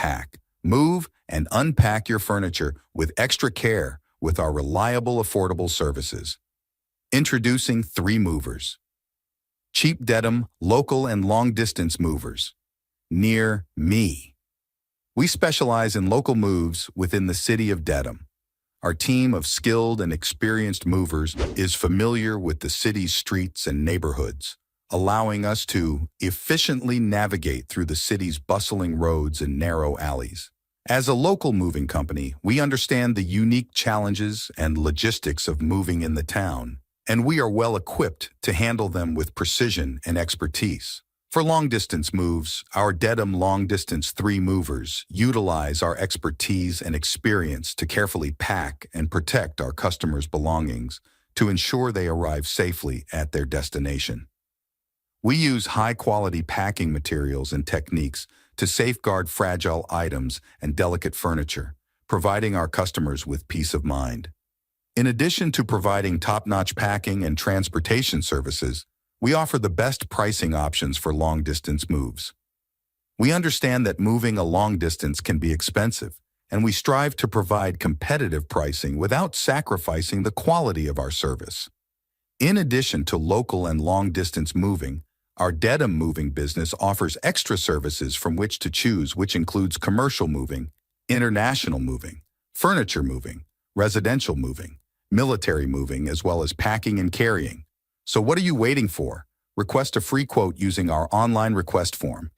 pack, move, and unpack your furniture with extra care with our reliable, affordable services. Introducing 3 movers. Cheap Dedham, local and long-distance movers. Near me. We specialize in local moves within the city of Dedham. Our team of skilled and experienced movers is familiar with the city's streets and neighborhoods, allowing us to efficiently navigate through the city's bustling roads and narrow alleys. As a local moving company, we understand the unique challenges and logistics of moving in the town, and we are well equipped to handle them with precision and expertise. For long-distance moves, our Dedham long-distance 3 movers utilize our expertise and experience to carefully pack and protect our customers' belongings to ensure they arrive safely at their destination. We use high-quality packing materials and techniques to safeguard fragile items and delicate furniture, providing our customers with peace of mind. In addition to providing top-notch packing and transportation services, we offer the best pricing options for long-distance moves. We understand that moving a long distance can be expensive, and we strive to provide competitive pricing without sacrificing the quality of our service. In addition to local and long-distance moving, our Dedham moving business offers extra services from which to choose, which includes commercial moving, international moving, furniture moving, residential moving, military moving, as well as packing and carrying. So what are you waiting for? Request a free quote using our online request form.